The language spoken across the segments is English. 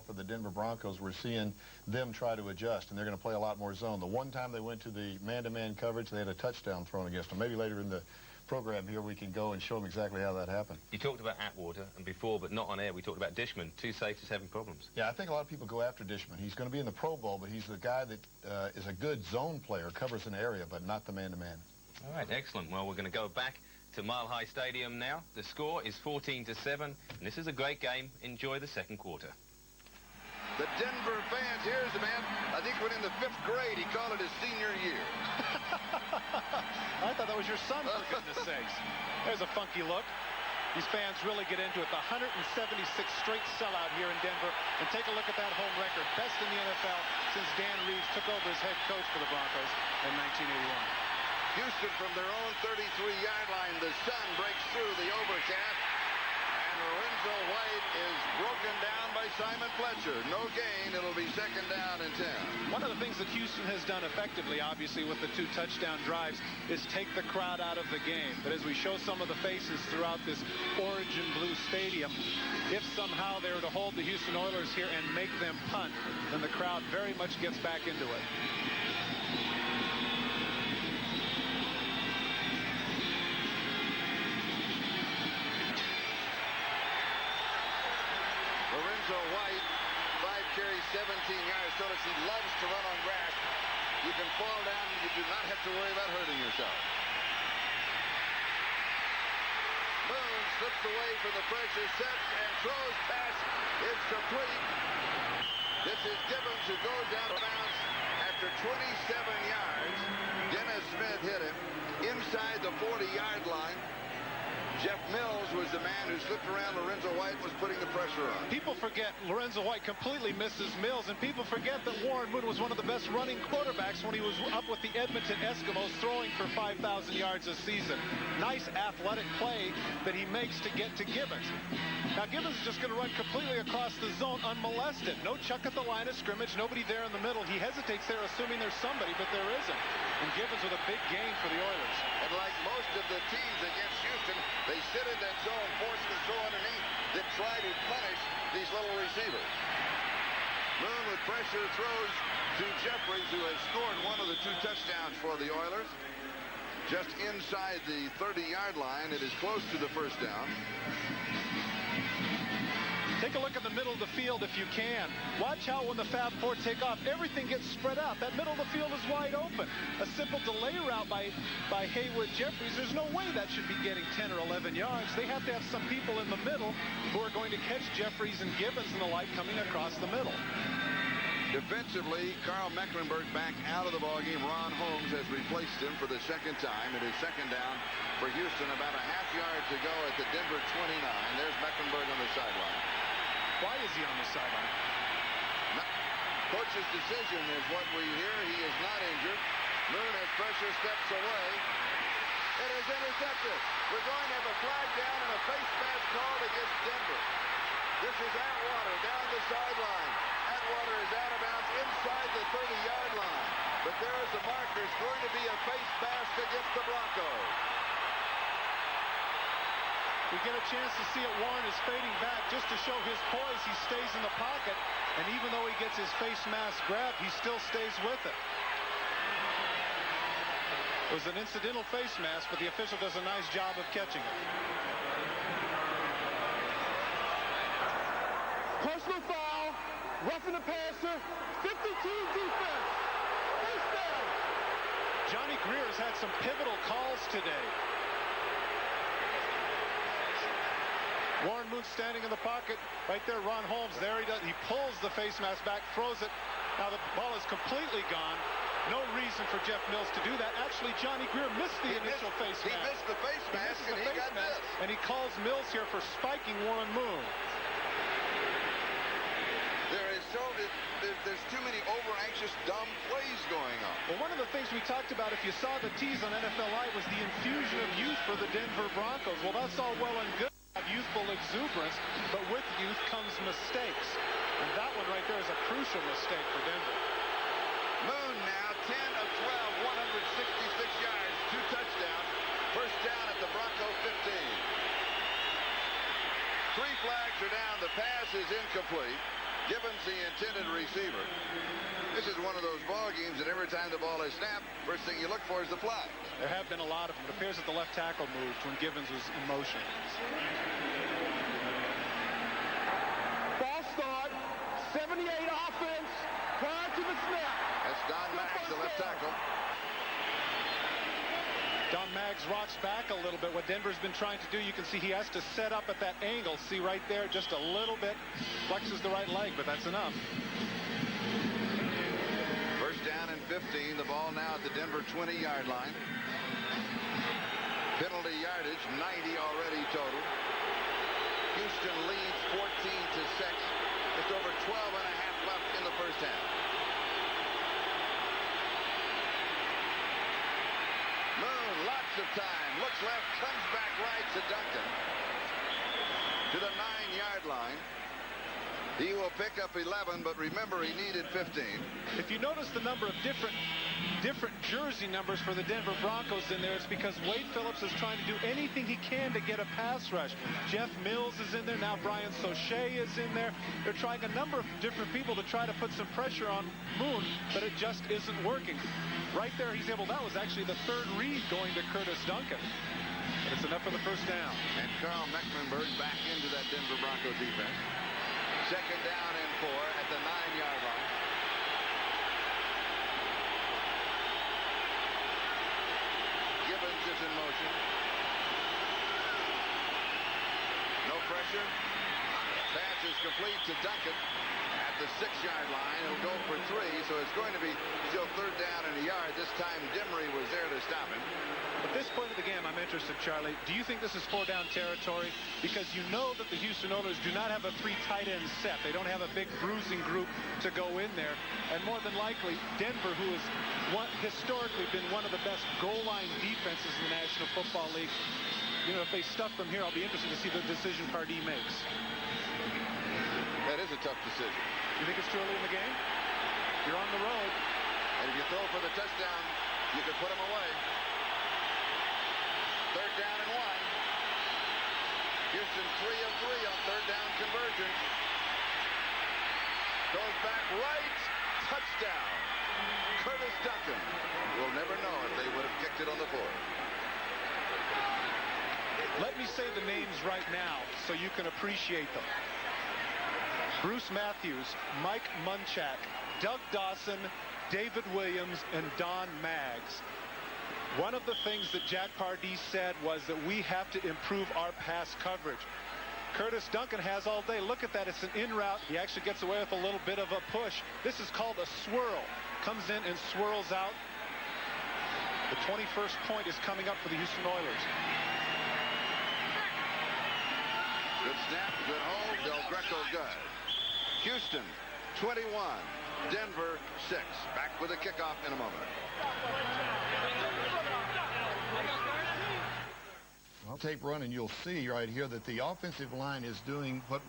for the Denver Broncos, we're seeing them try to adjust, and they're going to play a lot more zone. The one time they went to the man-to-man coverage, they had a touchdown thrown against them. Maybe later in the program here we can go and show them exactly how that happened. You talked about Atwater, and before, but not on air, we talked about Dishman. Two safeties having problems. Yeah, I think a lot of people go after Dishman. He's going to be in the Pro Bowl, but he's the guy that is a good zone player, covers an area, but not the man-to-man. All right, excellent. Well, we're going to go back to Mile High Stadium now. The score is 14-7, and this is a great game. Enjoy the second quarter. The Denver fans, here's a man, I think when in the 5th grade, he called it his senior year. I thought that was your son, for goodness sakes. There's a funky look. These fans really get into it. The 176th straight sellout here in Denver. And take a look at that home record. Best in the NFL since Dan Reeves took over as head coach for the Broncos in 1981. Houston from their own 33-yard line. The sun breaks through the overcast. And Lorenzo White is broken down by Simon Fletcher. No gain. It'll be 2nd down and 10. One of the things that Houston has done effectively, obviously, with the 2 touchdown drives, is take the crowd out of the game. But as we show some of the faces throughout this orange and blue stadium, if somehow they were to hold the Houston Oilers here and make them punt, then the crowd very much gets back into it. Lorenzo White, 5 carries, 17 yards. Notice he loves to run on grass. You can fall down and you do not have to worry about hurting yourself. Moon slips away from the pressure, sets and throws pass. It's complete. This is Gibbons who goes out of bounds after 27 yards. Dennis Smith hit him inside the 40-yard line. Jeff Mills was the man who slipped around Lorenzo White, was putting the pressure on. People forget Lorenzo White completely misses Mills, and people forget that Warren Moon was one of the best running quarterbacks when he was up with the Edmonton Eskimos, throwing for 5,000 yards a season. Nice athletic play that he makes to get to Gibbons. Now Gibbons is just going to run completely across the zone unmolested. No chuck at the line of scrimmage, nobody there in the middle. He hesitates there, assuming there's somebody, but there isn't. And Gibbons with a big gain for the Oilers. And like most of the teams against Houston, they sit in that zone, force the throw underneath, then try to punish these little receivers. Moon with pressure throws to Jeffries, who has scored one of the 2 touchdowns for the Oilers. Just inside the 30-yard line. It is close to the 1st down. Take a look at the middle of the field if you can. Watch how when the Fab Four take off, everything gets spread out. That middle of the field is wide open. A simple delay route by Haywood Jeffries, there's no way that should be getting 10 or 11 yards. They have to have some people in the middle who are going to catch Jeffries and Gibbons and the like coming across the middle. Defensively, Carl Mecklenburg back out of the ballgame. Ron Holmes has replaced him for the 2nd time. It is 2nd down for Houston, about a half yard to go at the Denver 29. There's Mecklenburg on the sideline. Why is he on the sideline? Coach's decision is what we hear. He is not injured. Moon has pressure, steps away. It is intercepted. We're going to have a flag down and a face mask called against Denver. This is Atwater down the sideline. Atwater is out of bounds inside the 30-yard line. But there is a marker. It's going to be a face mask against the Broncos. We get a chance to see it. Warren is fading back just to show his poise. He stays in the pocket, and even though he gets his face mask grabbed, he still stays with it. It was an incidental face mask, but the official does a nice job of catching it. Personal foul, roughing the passer, 52 defense. First down. Johnny Greer has had some pivotal calls today. Warren Moon standing in the pocket. Right there, Ron Holmes. There he does. He pulls the face mask back, throws it. Now the ball is completely gone. No reason for Jeff Mills to do that. Actually, Johnny Greer missed the initial face mask. He missed the face mask, and he got this. And he calls Mills here for spiking Warren Moon. There's too many over-anxious, dumb plays going on. Well, one of the things we talked about, if you saw the tease on NFL Live, was the infusion of youth for the Denver Broncos. Well, that's all well and good. Youthful exuberance, but with youth comes mistakes. And that one right there is a crucial mistake for Denver. Moon now, 10 of 12, 166 yards, 2 touchdowns. First down at the Bronco 15. 3 flags are down. The pass is incomplete. Gibbons, the intended receiver. This is one of those ball games that every time the ball is snapped, first thing you look for is the flag. There have been a lot of them. It appears that the left tackle moved when Gibbons was in motion. False start. 78 offense prior to the snap. That's Don Max, the left tackle. Don Maggs rocks back a little bit. What Denver's been trying to do, you can see he has to set up at that angle. See right there, just a little bit. Flexes the right leg, but that's enough. First down and 15. The ball now at the Denver 20-yard line. Penalty yardage, 90 already total. Houston leads 14-6. Just over 12 and a half left in the first half. Moon, lots of time. Looks left, comes back right to Duncan. To the 9-yard line. He will pick up 11, but remember he needed 15. If you notice the number of different jersey numbers for the Denver Broncos in there, it's because Wade Phillips is trying to do anything he can to get a pass rush. Jeff Mills is in there. Now Brian Sochet is in there. They're trying a number of different people to try to put some pressure on Moon, but it just isn't working. Right there, he's able. That was actually the third read going to Curtis Duncan. But it's enough for the first down. And Carl Mecklenburg back into that Denver Bronco defense. Second down and 4 at the 9-yard line. Gibbons is in motion. No pressure. Pass is complete to Duncan at the 6-yard line. He'll go for 3, so it's going to be still third down and a yard. This time Dimry was there to stop him. At this point of the game, I'm interested, Charlie. Do you think this is 4-down territory? Because you know that the Houston Oilers do not have a 3 tight end set. They don't have a big bruising group to go in there. And more than likely, Denver, who has historically been one of the best goal line defenses in the National Football League, you know, if they stuff them here, I'll be interested to see the decision Pardee makes. That is a tough decision. You think it's too early in the game? You're on the road. And if you throw for the touchdown, you could put them away. Third down and 1. Houston 3 of 3 on third down conversion. Goes back right. Touchdown. Curtis Duncan. We'll never know if they would have kicked it on the board. Let me say the names right now so you can appreciate them. Bruce Matthews, Mike Munchak, Doug Dawson, David Williams, and Don Maggs. One of the things that Jack Pardee said was that we have to improve our pass coverage. Curtis Duncan has all day. Look at that. It's an in route. He actually gets away with a little bit of a push. This is called a swirl. Comes in and swirls out. The 21st point is coming up for the Houston Oilers. Good snap, good hold. Del Greco good. Houston 21, Denver 6. Back with a kickoff in a moment. I'll tape run and you'll see right here that the offensive line is doing what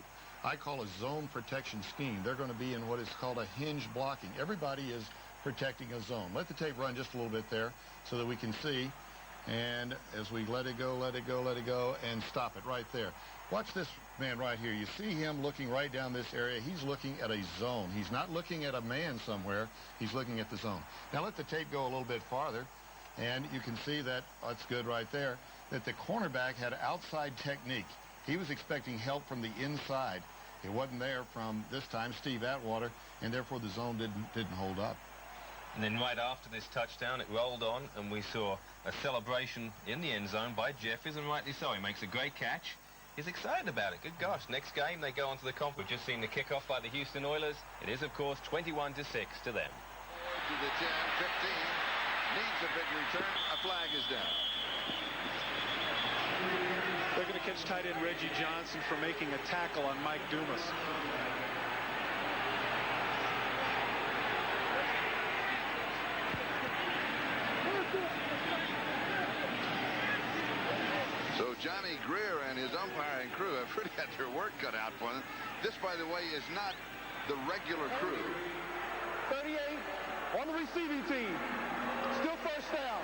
I call a zone protection scheme. They're going to be in what is called a hinge blocking. Everybody is protecting a zone. Let the tape run just a little bit there so that we can see. And as we let it go, let it go, let it go, and stop it right there. Watch this man right here. You see him looking right down this area. He's looking at a zone. He's not looking at a man somewhere. He's looking at the zone. Now let the tape go a little bit farther, and you can see that, that's good right there, that the cornerback had outside technique. He was expecting help from the inside. It wasn't there from, this time, Steve Atwater, and therefore the zone didn't hold up. And then right after this touchdown, it rolled on, and we saw a celebration in the end zone by Jeffries, and rightly so. He makes a great catch. He's excited about it. Good gosh. Next game, they go on to the conference. We've just seen the kickoff by the Houston Oilers. It is, of course, 21-6 to them. To the 10, 15. Needs a big return. A flag is down. They're going to catch tight end Reggie Johnson for making a tackle on Mike Dumas. So Johnny Greer and his umpiring crew have really had their work cut out for them. This, by the way, is not the regular crew. 38 on the receiving team. Still first down.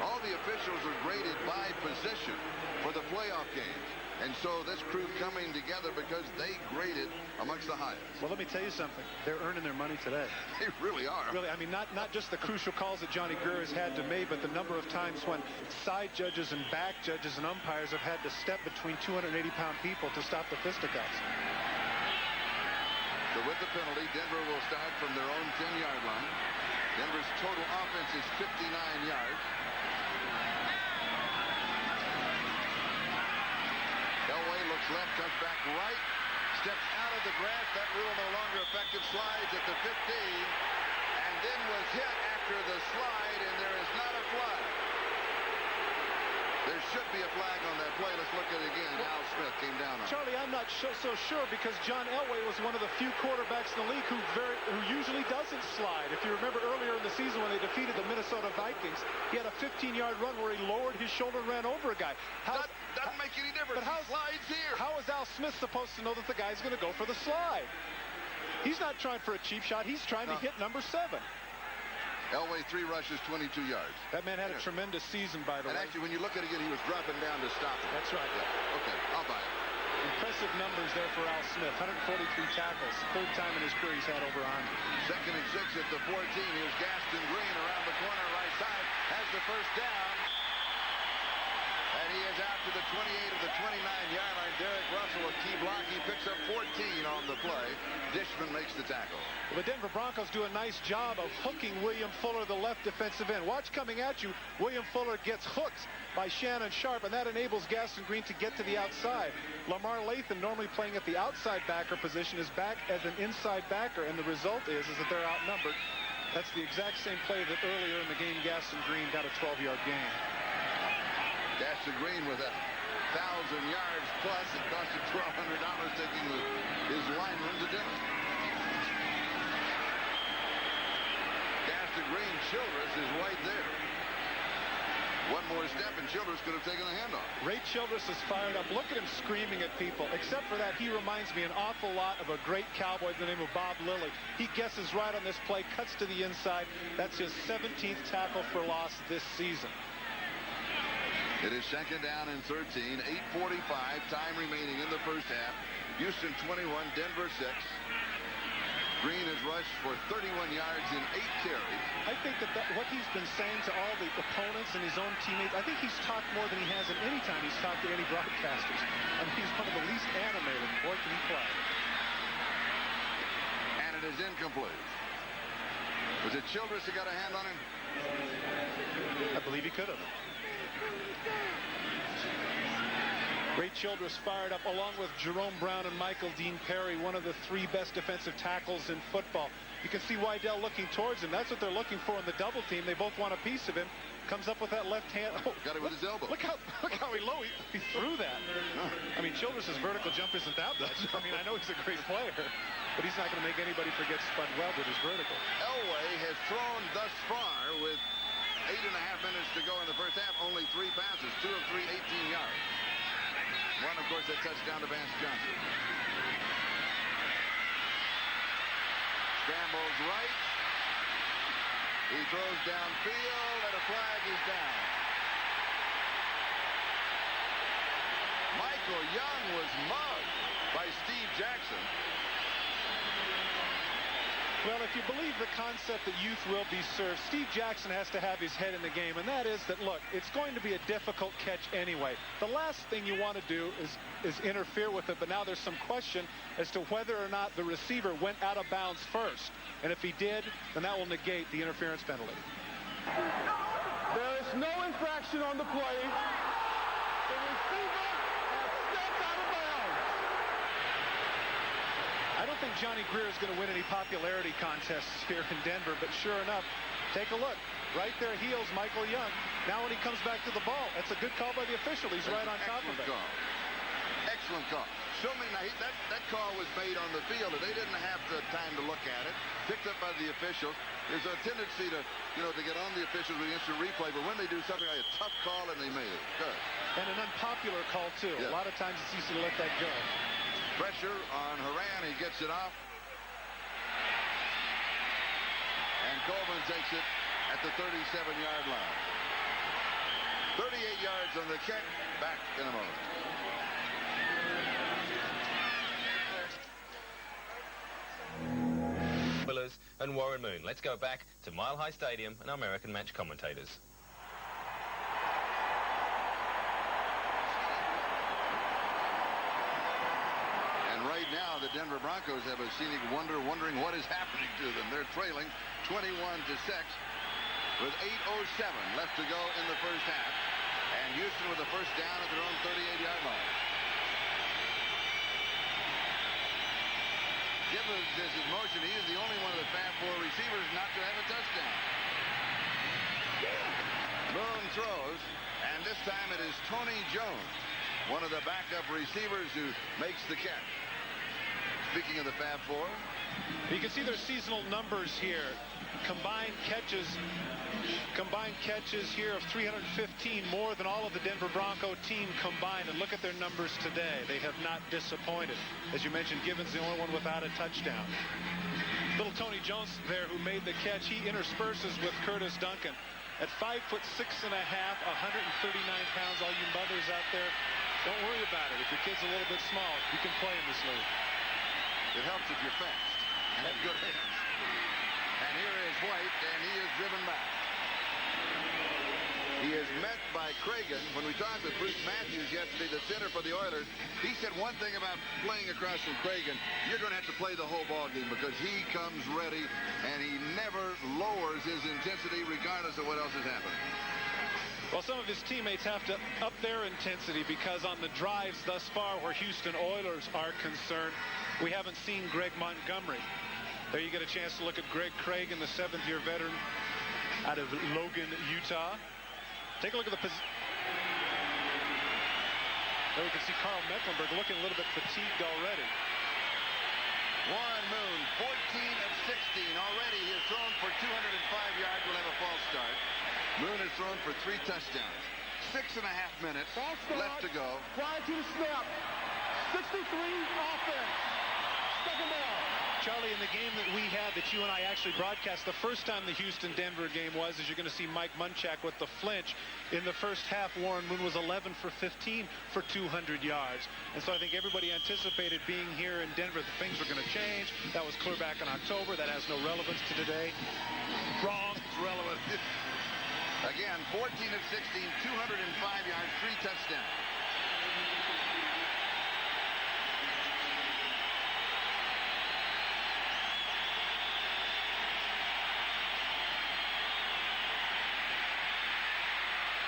All the officials are graded by position for the playoff games. And so this crew coming together because they graded amongst the highest. Well, let me tell you something. They're earning their money today. They really are. Really, I mean, not just the crucial calls that Johnny Greer has had to make, but the number of times when side judges and back judges and umpires have had to step between 280-pound people to stop the fisticuffs. So with the penalty, Denver will start from their own 10-yard line. Denver's total offense is 59 yards. Elway looks left, comes back right, steps out of the grass. That rule no longer effective. Slides at the 15, and then was hit after the slide, and there is not a flag. There should be a flag on that play. Let's look at it again. Al Smith came down on it. Charlie, I'm not so sure because John Elway was one of the few quarterbacks in the league who usually doesn't slide. If you remember earlier in the season when they defeated the Minnesota Vikings, he had a 15-yard run where he lowered his shoulder and ran over a guy. That doesn't make any difference. He slides here. How is Al Smith supposed to know that the guy's going to go for the slide? He's not trying for a cheap shot. He's trying to hit number 7. Elway 3 rushes, 22 yards. That man had a tremendous season, by the way. And actually, when you look at it again, he was dropping down to stop it. That's right. Yeah. Okay, I'll buy it. Impressive numbers there for Al Smith. 143 tackles. Third time in his career he's had over 100. 2nd and 6 at the 14. Here's Gaston Green around the corner, right side. Has the first down. And he is out to the 28 of the 29-yard line. Derek Russell, a key block. He picks up 14 on the play. Dishman makes the tackle. The Denver Broncos do a nice job of hooking William Fuller, the left defensive end. Watch coming at you. William Fuller gets hooked by Shannon Sharp, and that enables Gaston Green to get to the outside. Lamar Latham, normally playing at the outside backer position, is back as an inside backer, and the result is that they're outnumbered. That's the exact same play that earlier in the game Gaston Green got a 12-yard gain. Gaston Green with 1,000 yards plus. It cost him $1,200 taking his lineman to dinner. Gaston Green, Childress is right there. One more step and Childress could have taken a handoff. Ray Childress is fired up. Look at him screaming at people. Except for that, he reminds me an awful lot of a great cowboy by the name of Bob Lilly. He guesses right on this play, cuts to the inside. That's his 17th tackle for loss this season. It is 2nd down and 13. 8:45 time remaining in the first half. Houston 21, Denver 6. Green has rushed for 31 yards in 8 carries. I think that what he's been saying to all the opponents and his own teammates, I think he's talked more than he has at any time he's talked to any broadcasters. I mean, he's one of the least animated. Boy, can he play. And it is incomplete. Was it Childress that got a hand on him? I believe he could have. Ray Childress fired up along with Jerome Brown and Michael Dean Perry, one of the 3 best defensive tackles in football. You can see Wydell looking towards him. That's what they're looking for in the double team. They both want a piece of him. Comes up with that left hand. Oh, got it with his elbow. Look how he threw that. I mean, Childress's vertical jump isn't that much. I mean, I know he's a great player, but he's not going to make anybody forget Spud Webb with his vertical. Elway has thrown thus far with 8.5 minutes to go in the first half. Only 3 passes, 2 of 3, 18 yards. One, of course, that touchdown to Vance Johnson. Scrambles right. He throws downfield, and a flag is down. Michael Young was mugged by Steve Jackson. Well, if you believe the concept that youth will be served, Steve Jackson has to have his head in the game, and that is that, look, it's going to be a difficult catch anyway. The last thing you want to do is interfere with it, but now there's some question as to whether or not the receiver went out of bounds first. And if he did, then that will negate the interference penalty. There is no infraction on the play. The receiver has stepped out of bounds. I don't think Johnny Greer is going to win any popularity contests here in Denver, but sure enough, take a look. Right there, heels Michael Young. Now when he comes back to the ball, that's a good call by the official. He's right on top of it. Call. Excellent call. Show me now, that call was made on the field, and they didn't have the time to look at it. Picked up by the officials. There's a tendency to get on the officials with instant replay, but when they do something like a tough call, and they made it. Good. And an unpopular call, too. Yeah. A lot of times it's easy to let that go. Pressure on Haran. He gets it off. And Coleman takes it at the 37-yard line. 38 yards on the kick. Back in a moment. and Warren Moon. Let's go back to Mile High Stadium and our American match commentators. And right now, the Denver Broncos have a scenic wonder, wondering what is happening to them. They're trailing 21-6 with 8:07 left to go in the first half. And Houston with the first down at their own 38-yard line. Gibbons is in motion. He is the only one of the Fab Four receivers not to have a touchdown. Moon throws, and this time it is Tony Jones, one of the backup receivers, who makes the catch. Speaking of the Fab Four, you can see their seasonal numbers here. Combined catches here of 315, more than all of the Denver Bronco team combined. And look at their numbers today. They have not disappointed. As you mentioned, Gibbons the only one without a touchdown. Little Tony Jones there, who made the catch. He intersperses with Curtis Duncan. At 5'6.5", 139 pounds, all you mothers out there, don't worry about it. If your kid's a little bit small, you can play in this league. It helps if you're fast and have good hands. And here is White, and he is driven back. He is met by Cragen. When we talked with Bruce Matthews yesterday, the center for the Oilers, he said one thing about playing across from Cragen: you're going to have to play the whole ball game, because he comes ready and he never lowers his intensity regardless of what else is happening. Well, some of his teammates have to up their intensity, because on the drives thus far where Houston Oilers are concerned, we haven't seen Greg Montgomery. There you get a chance to look at Greg Cragen, the 7th-year veteran out of Logan, Utah. Take a look at the position. There we can see Carl Mecklenburg looking a little bit fatigued already. Warren Moon, 14 of 16. Already he has thrown for 205 yards. Will have a false start. Moon has thrown for 3 touchdowns. 6.5 minutes left to go. Prior to the snap. 63 offense. Second down. Charlie, in the game that we had, that you and I actually broadcast, the first time the Houston-Denver game was, as you're going to see Mike Munchak with the flinch. In the first half, Warren Moon was 11 for 15 for 200 yards. And so I think everybody anticipated being here in Denver that things were going to change. That was clear back in October. That has no relevance to today. Wrong. It's relevant. Again, 14 of 16, 205 yards, 3 touchdowns.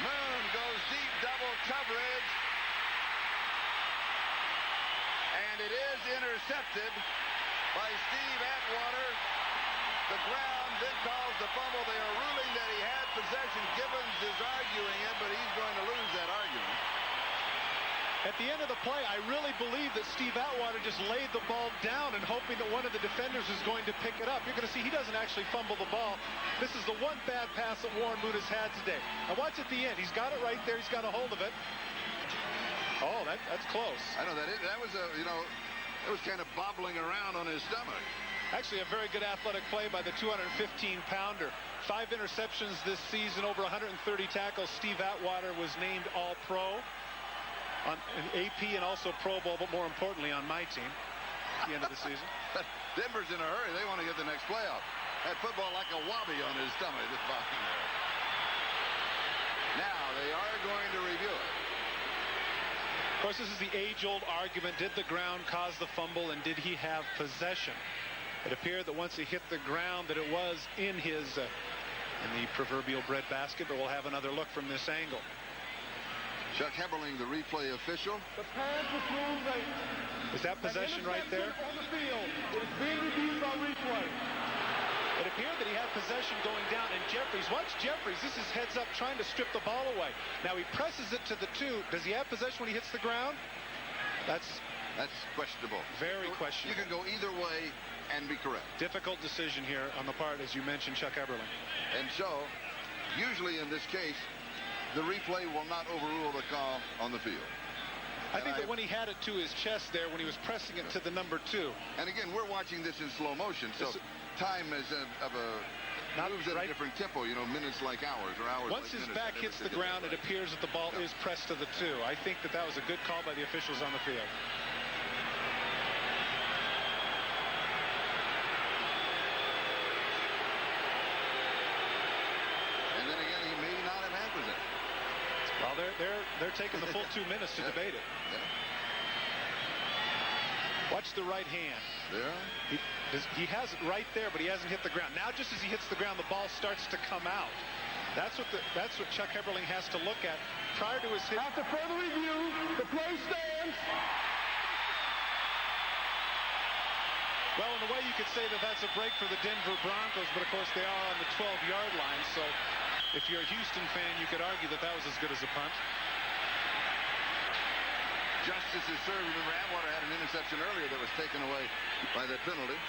Moon goes deep, double coverage. And it is intercepted by Steve Atwater. The ground then calls the fumble. They are ruling that he had possession. Gibbons is arguing it, but he's going to lose that argument. At the end of the play, I really believe that Steve Atwater just laid the ball down and hoping that one of the defenders is going to pick it up. You're going to see he doesn't actually fumble the ball. This is the one bad pass that Warren Moon has had today. Now watch at the end. He's got it right there. He's got a hold of it. Oh, that's close. I know that was a, it was kind of bobbling around on his stomach. Actually, a very good athletic play by the 215-pounder. 5 interceptions this season, over 130 tackles. Steve Atwater was named All-Pro on an AP and also Pro Bowl, but more importantly on my team at the end of the season. Denver's in a hurry. They want to get the next playoff. That football like a wabi on his stomach. Just bobbing there. Now they are going to review it. Of course, this is the age-old argument. Did the ground cause the fumble, and did he have possession? It appeared that once he hit the ground that it was in his in the proverbial breadbasket, but we'll have another look from this angle. Chuck Heberling, the replay official. The pass was thrown late. Is that possession right there? On the field. It is being reviewed by replay. It appeared that he had possession going down, and Jeffries, watch Jeffries. This is heads up trying to strip the ball away. Now he presses it to the 2. Does he have possession when he hits the ground? That's questionable. Very questionable. You can go either way and be correct. Difficult decision here on the part, as you mentioned, Chuck Eberle. And so, usually in this case, the replay will not overrule the call on the field. I think that when he had it to his chest there, when he was pressing it to the number 2. And again, we're watching this in slow motion, so time is moves at a different tempo, minutes like hours or hours Once like his minutes. back hits the ground, it appears that the ball is pressed to the 2. I think that was a good call by the officials on the field. they're taking the full 2 minutes to debate it. Yeah. Watch the right hand. Yeah. He has it right there, but he hasn't hit the ground. Now, just as he hits the ground, the ball starts to come out. That's what Chuck Heberling has to look at prior to his hit. After further review, the play stands. Well, in a way, you could say that that's a break for the Denver Broncos, but of course they are on the 12-yard line. So if you're a Houston fan, you could argue that that was as good as a punt. Justice is served. Remember, Atwater had an interception earlier that was taken away by that penalty.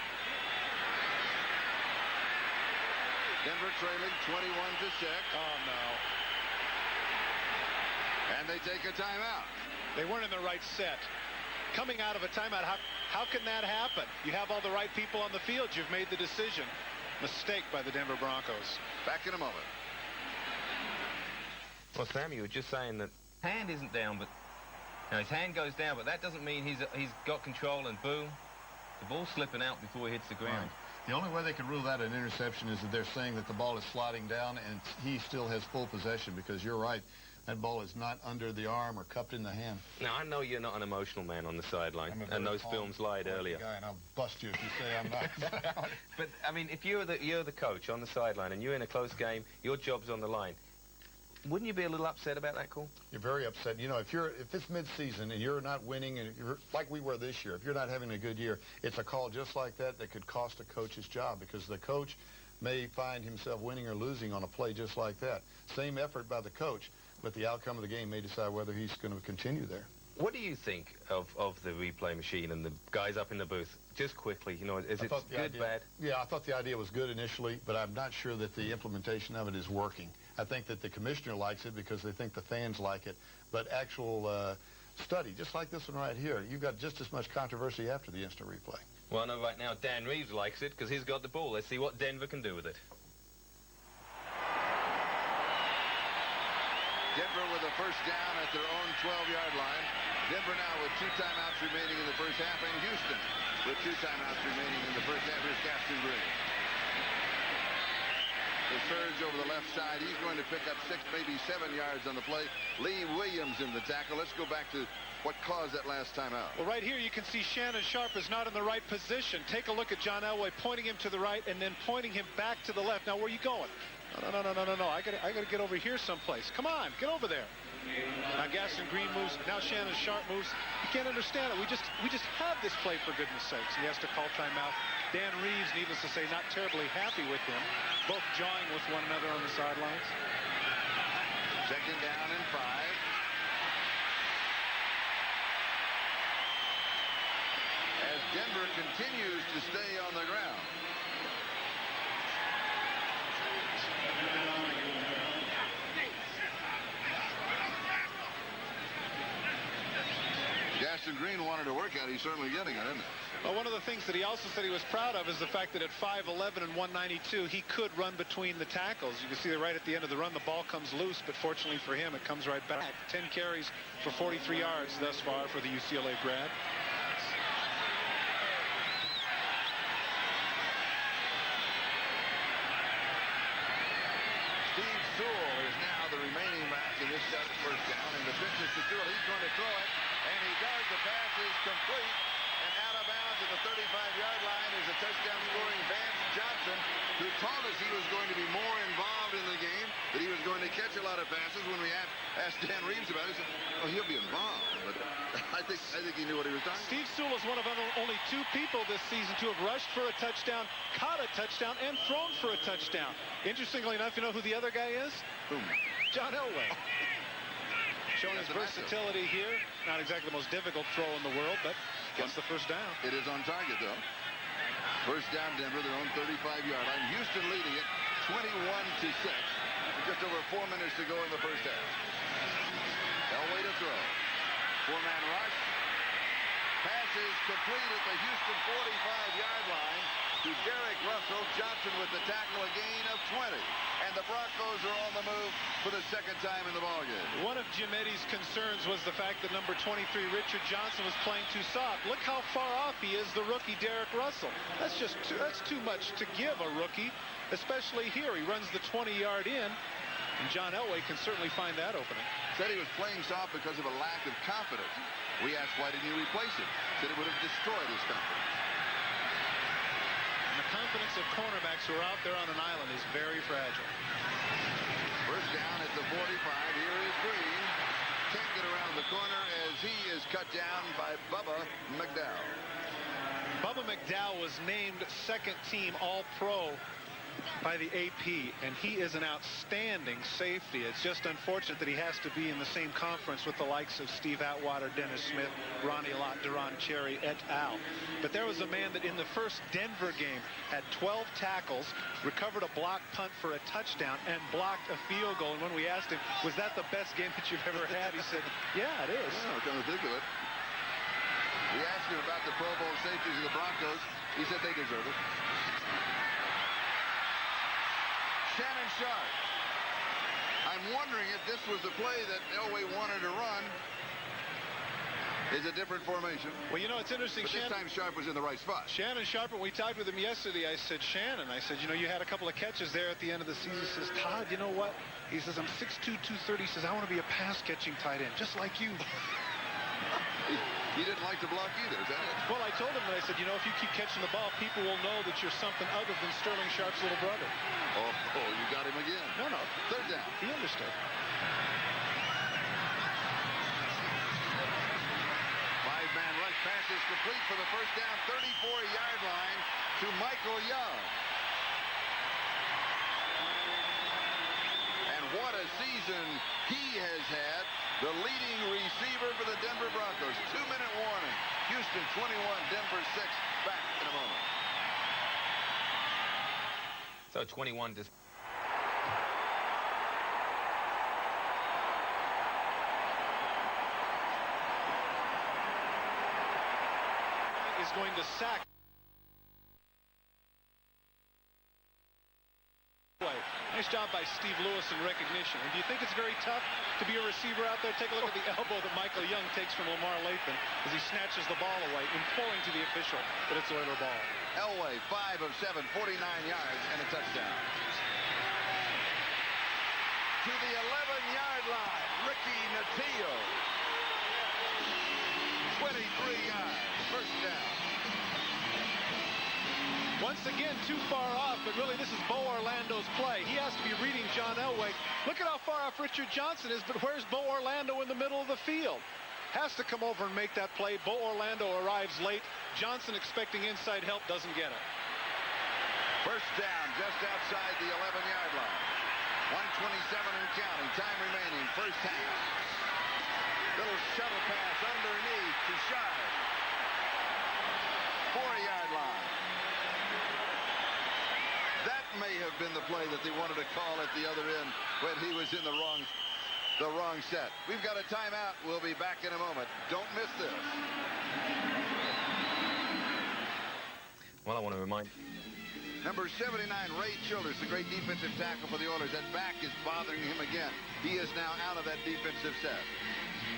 Denver trailing 21-6. Oh, no. And they take a timeout. They weren't in the right set. Coming out of a timeout, how can that happen? You have all the right people on the field. You've made the decision. Mistake by the Denver Broncos. Back in a moment. Well, Sam, you were just saying that hand isn't down, but now his hand goes down, but that doesn't mean he's got control, and boom, the ball's slipping out before he hits the ground. Right. The only way they can rule that an interception is that they're saying that the ball is sliding down and he still has full possession, because you're right. That ball is not under the arm or cupped in the hand. Now, I know you're not an emotional man on the sideline, and those films lied earlier. Guy, and I'll bust you if you say I'm not. But, I mean, if you're the coach on the sideline and you're in a close game, your job's on the line, wouldn't you be a little upset about that call? You're very upset. You know, if it's mid-season and you're not winning, and you're, like we were this year, if you're not having a good year, it's a call just like that could cost a coach his job, because the coach may find himself winning or losing on a play just like that. Same effort by the coach, but the outcome of the game may decide whether he's going to continue there. What do you think of the replay machine and the guys up in the booth? Just quickly, you know, is it good, bad? Yeah, I thought the idea was good initially, but I'm not sure that the implementation of it is working. I think that the commissioner likes it because they think the fans like it, but actual study, just like this one right here, you've got just as much controversy after the instant replay. Well, no, right now Dan Reeves likes it because he's got the ball. Let's see what Denver can do with it. Denver with a first down at their own 12-yard line. Denver now with 2 timeouts remaining in the first half, and Houston with 2 timeouts remaining in the first half. Here's Gaston Green. The surge over the left side. He's going to pick up 6, maybe 7 yards on the play. Lee Williams in the tackle. Let's go back to what caused that last timeout. Well, right here you can see Shannon Sharpe is not in the right position. Take a look at John Elway pointing him to the right and then pointing him back to the left. Now, where are you going? No. I gotta get over here someplace. Come on, get over there. Now Gaston Green moves. Now Shannon Sharpe moves. You can't understand it. We just have this play, for goodness sakes. He has to call timeout. Dan Reeves, needless to say, not terribly happy with him. Both jawing with one another on the sidelines. Second down and 5. As Denver continues to stay on the ground. Gaston Green wanted to work out. He's certainly getting it, isn't it? Well, one of the things that he also said he was proud of is the fact that at 5'11" and 192, he could run between the tackles. You can see that right at the end of the run, the ball comes loose, but fortunately for him, it comes right back. 10 carries for 43 yards thus far for the UCLA grad. Steve Sewell is now the remaining back in this first down, and the pitch is to Sewell. He's going to throw it, and he does. The pass is complete, and out of bounds at the 35-yard line is a touchdown-scoring Vance Johnson, who told us he was going to be more involved in the game, that he was going to catch a lot of passes. When we asked Dan Reeves about it, he said, "Oh, he'll be involved." But I think he knew what he was talking about. Steve Sewell is one of only 2 people this season to have rushed for a touchdown, caught a touchdown, and thrown for a touchdown. Interestingly enough, you know who the other guy is? Whom? John Elway. Showing his versatility here. Not exactly the most difficult throw in the world, but gets the first down. It is on target, though. First down, Denver, their own 35-yard line. Houston leading it 21-6. Just over 4 minutes to go in the first half. Elway to throw. 4-man rush. Pass is complete at the Houston 45-yard line to Derek Russell. Johnson with the tackle, a gain of 20. And the Broncos are on the move for the second time in the ballgame. One of Jim Eddy's concerns was the fact that number 23, Richard Johnson, was playing too soft. Look how far off he is, the rookie Derek Russell. That's too much to give a rookie, especially here. He runs the 20-yard in, and John Elway can certainly find that opening. Said he was playing soft because of a lack of confidence. We asked, why didn't you replace him? Said it would have destroyed his confidence. And the confidence of cornerbacks who are out there on an island is very fragile. First down at the 45. Here is Green. Can't get around the corner as he is cut down by Bubba McDowell. Bubba McDowell was named second-team All-Pro by the AP, and he is an outstanding safety. It's just unfortunate that he has to be in the same conference with the likes of Steve Atwater, Dennis Smith, Ronnie Lott, Duron Cherry, et al. But there was a man that in the first Denver game had 12 tackles, recovered a block punt for a touchdown, and blocked a field goal. And when we asked him, was that the best game that you've ever had? He said, yeah, it is. Well, come to think of it. We asked him about the Pro Bowl safeties of the Broncos. He said they deserve it. Shannon Sharp. I'm wondering if this was the play that Elway wanted to run. Is a different formation. Well, you know, it's interesting. But this time Sharp was in the right spot. Shannon Sharp, when we talked with him yesterday, I said, Shannon, I said, you know, you had a couple of catches there at the end of the season. He says, Todd, you know what? He says, I'm 6'2", 230. He says, I want to be a pass-catching tight end, just like you. He didn't like to block either, is that it? Well, I told him that. I said, you know, if you keep catching the ball, people will know that you're something other than Sterling Sharp's little brother. Oh, you got him again. No. Third down. He understood. 5-man rush pass is complete for the first down, 34-yard line to Michael Young. And what a season he has had. The leading receiver for the Denver Broncos. 2-minute warning. Houston 21, Denver 6. Back in a moment. So 21 just. Is going to sack. Nice job by Steve Lewis in recognition. And do you think it's very tough to be a receiver out there? Take a look at the elbow that Michael Young takes from Lamar Lathan as he snatches the ball away, imploring to the official that it's Oiler ball. Elway, 5 of 7, 49 yards and a touchdown. To the 11-yard line, Ricky Natillo. 23 yards, first down. Once again, too far off, but really this is Bo Orlando's play. He has to be reading John Elway. Look at how far off Richard Johnson is, but where's Bo Orlando in the middle of the field? Has to come over and make that play. Bo Orlando arrives late. Johnson, expecting inside help, doesn't get it. First down, just outside the 11-yard line. 1:27 and counting. Time remaining, first half. Little shuttle pass underneath to Shire. 4-yard line. That may have been the play that they wanted to call at the other end when he was in the wrong set. We've got a timeout. We'll be back in a moment. Don't miss this. Well, I want to remind. Number 79, Ray Childers, the great defensive tackle for the Oilers. That back is bothering him again. He is now out of that defensive set.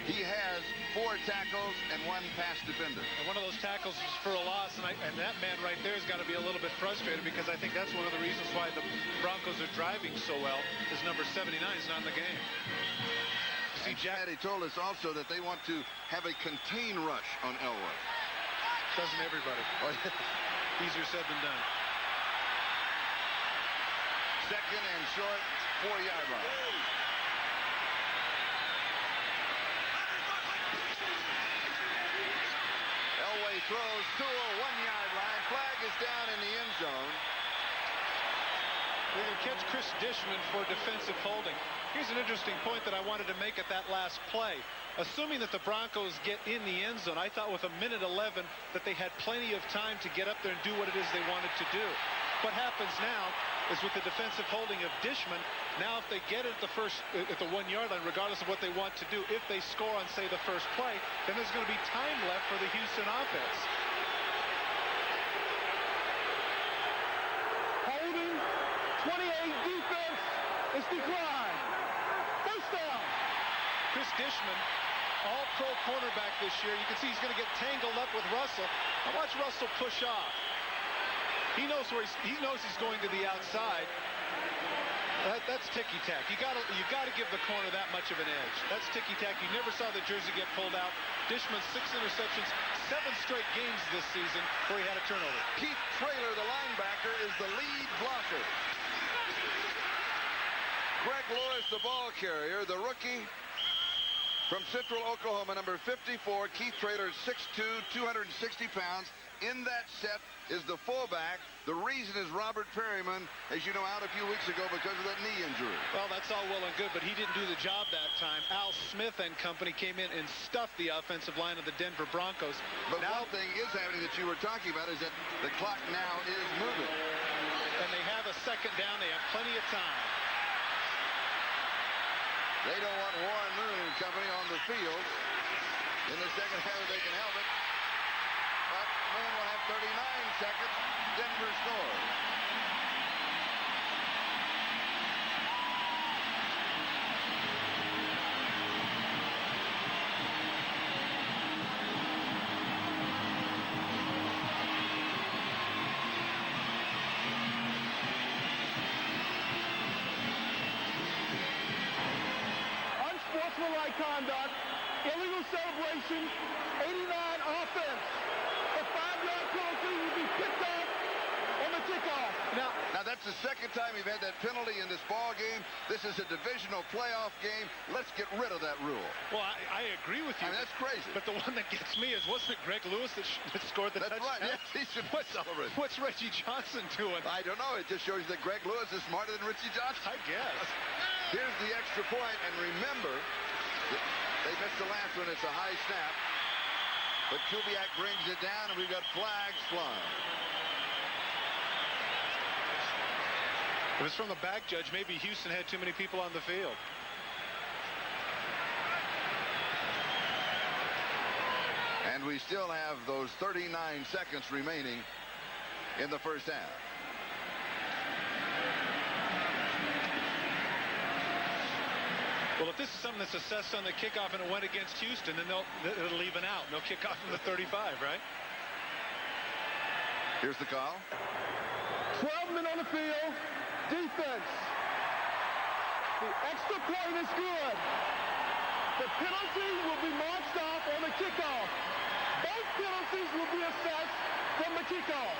He has 4 tackles and 1 pass defender. And one of those tackles is for a loss, and that man right there has got to be a little bit frustrated because I think that's one of the reasons why the Broncos are driving so well is number 79 is not in the game. See, Jack, he told us also that they want to have a contain rush on Elway. Doesn't everybody? Easier said than done. Second and short, 4-yard line. Elway throws to a 1-yard line. Flag is down in the end zone. They're going to catch Chris Dishman for defensive holding. Here's an interesting point that I wanted to make at that last play. Assuming that the Broncos get in the end zone, I thought with 1:11 that they had plenty of time to get up there and do what it is they wanted to do. What happens now is with the defensive holding of Dishman, now if they get it at the 1-yard line, regardless of what they want to do, if they score on, say, the first play, then there's going to be time left for the Houston offense. Holding, 28 defense is declined. First down. Chris Dishman, all-pro cornerback this year. You can see he's going to get tangled up with Russell. Now watch Russell push off. He knows he's going to the outside. That's ticky-tack. You gotta give the corner that much of an edge. That's ticky-tack. You never saw the jersey get pulled out. Dishman 6 interceptions, 7 straight games this season where he had a turnover. Keith Traylor, the linebacker, is the lead blocker. Greg Lewis, the ball carrier, the rookie from Central Oklahoma, number 54. Keith Traylor, 6'2", 260 pounds. In that set is the fullback. The reason is Robert Perryman, as you know, out a few weeks ago because of that knee injury. Well, that's all well and good, but he didn't do the job that time. Al Smith and company came in and stuffed the offensive line of the Denver Broncos. But now, one thing is happening that you were talking about is that the clock now is moving. And they have a second down. They have plenty of time. They don't want Warren Moon and company on the field. In the second half, they can help it. But Moon will have 39 seconds. Denver scores. Unsportsmanlike conduct, illegal celebration, 89 offense. A 5-yard penalty will be picked up on the kickoff. Now that's the second time you've had that penalty in this ball game. This is a divisional playoff game. Let's get rid of that rule. Well, I agree with you. I mean, that's crazy. But the one that gets me is, wasn't it Greg Lewis that scored the touchdown? That's right. Yes, he should celebrate. What's Reggie Johnson doing? I don't know. It just shows you that Greg Lewis is smarter than Richie Johnson. I guess. Here's the extra point, and remember, they missed the last one. It's a high snap. But Kubiak brings it down, and we've got flags flying. If it's from the back judge, maybe Houston had too many people on the field. And we still have those 39 seconds remaining in the first half. Well, if this is something that's assessed on the kickoff and it went against Houston, then it'll even out. And they'll kick off from the 35, right? Here's the call. 12 men on the field. Defense. The extra point is good. The penalty will be marched off on the kickoff. Both penalties will be assessed from the kickoff.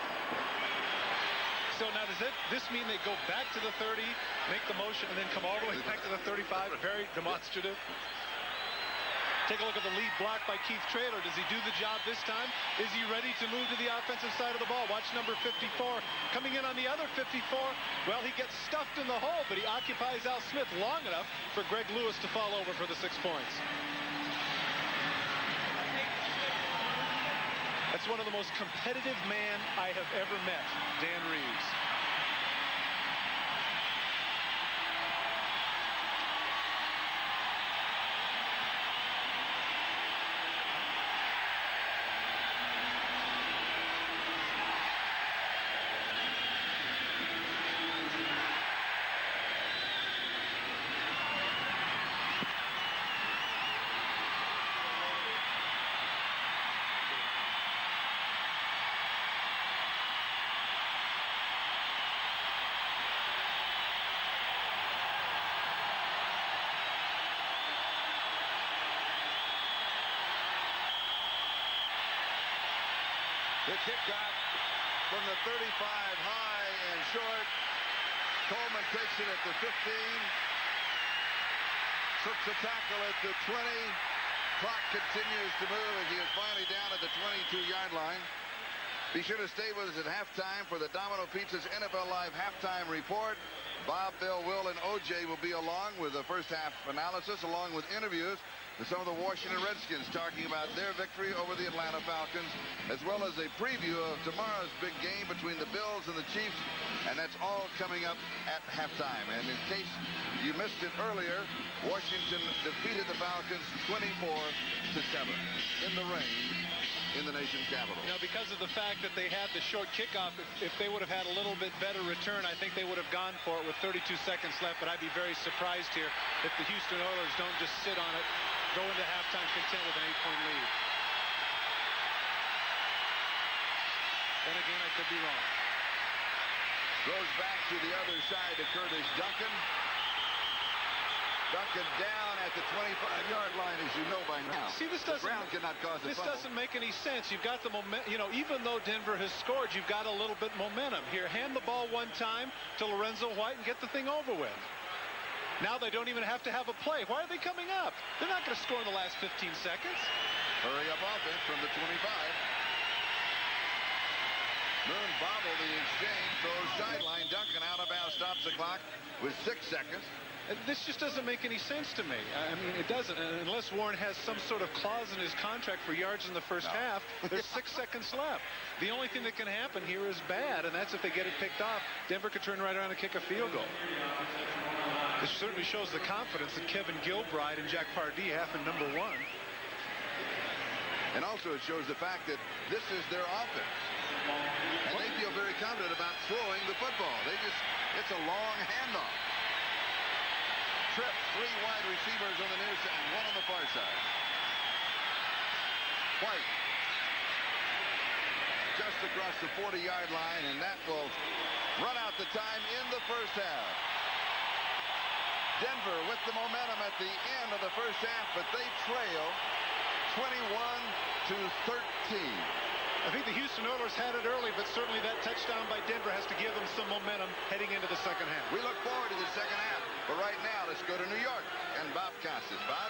So now does this mean they go back to the 30, make the motion, and then come all the way back to the 35? Very demonstrative. Take a look at the lead block by Keith Traylor. Does he do the job this time? Is he ready to move to the offensive side of the ball? Watch number 54 coming in on the other 54. Well, he gets stuffed in the hole, but he occupies Al Smith long enough for Greg Lewis to fall over for the 6 points. That's one of the most competitive men I have ever met, Dan Reeves. The kickoff from the 35, high and short. Coleman takes it at the 15. Slips a tackle at the 20. Clock continues to move as he is finally down at the 22-yard line. Be sure to stay with us at halftime for the Domino Pizza's NFL Live halftime report. Bob, Bill, Will, and OJ will be along with the first half analysis, along with interviews with some of the Washington Redskins talking about their victory over the Atlanta Falcons, as well as a preview of tomorrow's big game between the Bills and the Chiefs, and that's all coming up at halftime. And in case you missed it earlier, Washington defeated the Falcons 24-7 in the rain in the nation's capital. You know, because of the fact that they had the short kickoff, if they would have had a little bit better return, I think they would have gone for it with 32 seconds left, but I'd be very surprised here if the Houston Oilers don't just sit on it, go into halftime content with an 8-point lead. Then again, I could be wrong. Throws back to the other side to Curtis Duncan. Duncan down at the 25-yard line, as you know by now. See, this doesn't, Brown cannot cause a this fumble. doesn't make any sense. You've got the momentum. You know, even though Denver has scored, you've got a little bit momentum. Here, hand the ball one time to Lorenzo White and get the thing over with. Now they don't even have to have a play. Why are they coming up? They're not going to score in the last 15 seconds. Hurry up offense from the 25. Moon bobbled the exchange, throws sideline. Duncan out of bounds, stops the clock with 6 seconds. This just doesn't make any sense to me. I mean, it doesn't, unless Warren has some sort of clause in his contract for yards in the first half. There's 6 seconds left. The only thing that can happen here is bad, and that's if they get it picked off. Denver could turn right around and kick a field goal. This certainly shows the confidence that Kevin Gilbride and Jack Pardee have in number 1. And also it shows the fact that this is their offense. And they feel very confident about throwing the football. It's a long handoff. Trip, 3 wide receivers on the near side, 1 on the far side. White just across the 40-yard line, and that will run out the time in the first half. Denver with the momentum at the end of the first half, but they trail 21-13. I think the Houston Oilers had it early, but certainly that touchdown by Denver has to give them some momentum heading into the second half. We look forward to the second half, but right now let's go to New York and Bob Costas. Bob?